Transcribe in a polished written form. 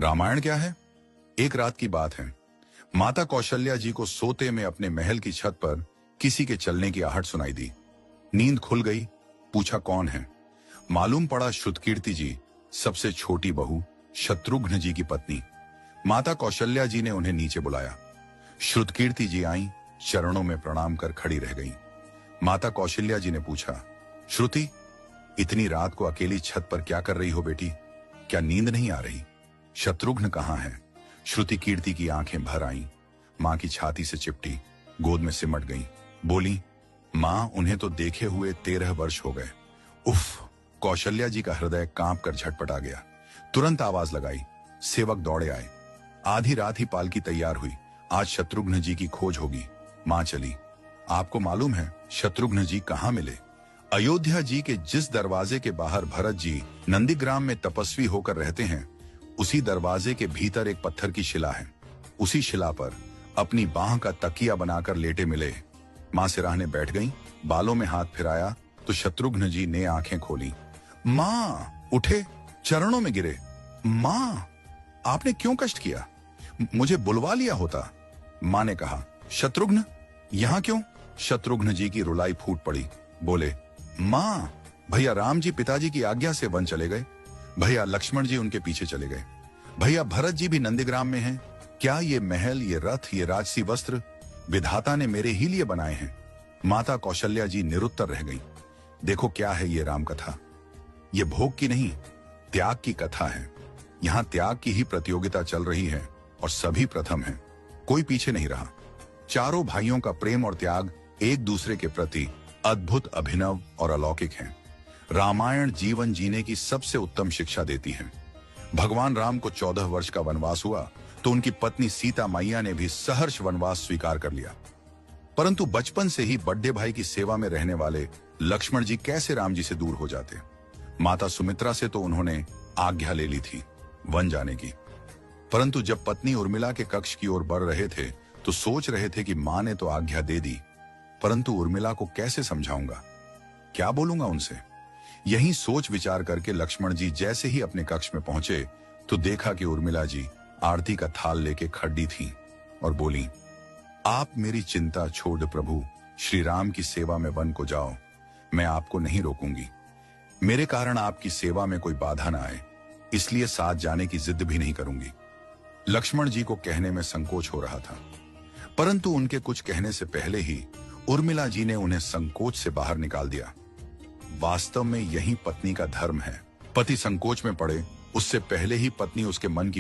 रामायण क्या है? एक रात की बात है। माता कौशल्या जी को सोते में अपने महल की छत पर किसी के चलने की आहट सुनाई दी। नींद खुल गई। पूछा कौन है? मालूम पड़ा श्रुतकीर्ति जी, सबसे छोटी बहू, शत्रुघ्न जी की पत्नी। माता कौशल्या जी ने उन्हें नीचे बुलाया। श्रुतकीर्ति जी आईं, चरणों में प्रणाम कर खड़ी रह गईं। माता कौशल्या जी ने पूछा, श्रुति, इतनी रात को अकेली छत पर क्या कर रही हो बेटी? क्या नींद नहीं आ रही? शत्रुघ्न कहाँ है? श्रुति कीर्ति की आंखें भर आईं, मां की छाती से चिपटी, गोद में सिमट गईं। बोली, मां, उन्हें तो देखे हुए 13 वर्ष हो गए। उफ! कौशल्या जी का हृदय कांप कर झटपटा गया। तुरंत आवाज लगाई। सेवक दौड़े आए। आधी रात ही पालकी तैयार हुई। आज शत्रुघ्न जी की खोज होगी। मां चली। आपको मालूम है शत्रुघ्न जी कहाँ मिले? अयोध्या जी के जिस दरवाजे के बाहर भरत जी नंदीग्राम में तपस्वी होकर रहते हैं, उसी दरवाजे के भीतर एक पत्थर की शिला है। उसी शिला पर अपनी बाह का तकिया बनाकर लेटे मिले। मां सिराहने बैठ गईं, बालों में हाथ फिराया तो शत्रुघ्न जी ने आंखें खोली। मां! उठे, चरणों में गिरे। मां! आपने क्यों कष्ट किया? मुझे बुलवा लिया होता। मां ने कहा, शत्रुघ्न यहां क्यों? शत्रुघ्न जी की रुलाई फूट पड़ी। बोले, मां, भैया राम जी पिताजी की आज्ञा से वन चले गए। भैया लक्ष्मण जी उनके पीछे चले गए। भैया भरत जी भी नंदीग्राम में हैं। क्या ये महल, ये रथ, ये राजसी वस्त्र विधाता ने मेरे ही लिए बनाए हैं? माता कौशल्या जी निरुत्तर रह गई। देखो क्या है ये राम कथा। ये भोग की नहीं, त्याग की कथा है। यहाँ त्याग की ही प्रतियोगिता चल रही है और सभी प्रथम हैं। कोई पीछे नहीं रहा। चारों भाइयों का प्रेम और त्याग एक दूसरे के प्रति अद्भुत, अभिनव और अलौकिक है। रामायण जीवन जीने की सबसे उत्तम शिक्षा देती है। भगवान राम को 14 वर्ष का वनवास हुआ तो उनकी पत्नी सीता मैया ने भी सहर्ष वनवास स्वीकार कर लिया। परंतु बचपन से ही बड़े भाई की सेवा में रहने वाले लक्ष्मण जी कैसे राम जी से दूर हो जाते? माता सुमित्रा से तो उन्होंने आज्ञा ले ली थी वन जाने की, परंतु जब पत्नी उर्मिला के कक्ष की ओर बढ़ रहे थे तो सोच रहे थे कि मां ने तो आज्ञा दे दी, परंतु उर्मिला को कैसे समझाऊंगा, क्या बोलूंगा उनसे? यही सोच विचार करके लक्ष्मण जी जैसे ही अपने कक्ष में पहुंचे तो देखा कि उर्मिला जी आरती का थाल लेके खड़ी थी और बोली, आप मेरी चिंता छोड़ प्रभु श्री राम की सेवा में वन को जाओ। मैं आपको नहीं रोकूंगी। मेरे कारण आपकी सेवा में कोई बाधा ना आए, इसलिए साथ जाने की जिद भी नहीं करूंगी। लक्ष्मण जी को कहने में संकोच हो रहा था, परंतु उनके कुछ कहने से पहले ही उर्मिला जी ने उन्हें संकोच से बाहर निकाल दिया। वास्तव में यही पत्नी का धर्म है। पति संकोच में पड़े उससे पहले ही पत्नी उसके मन की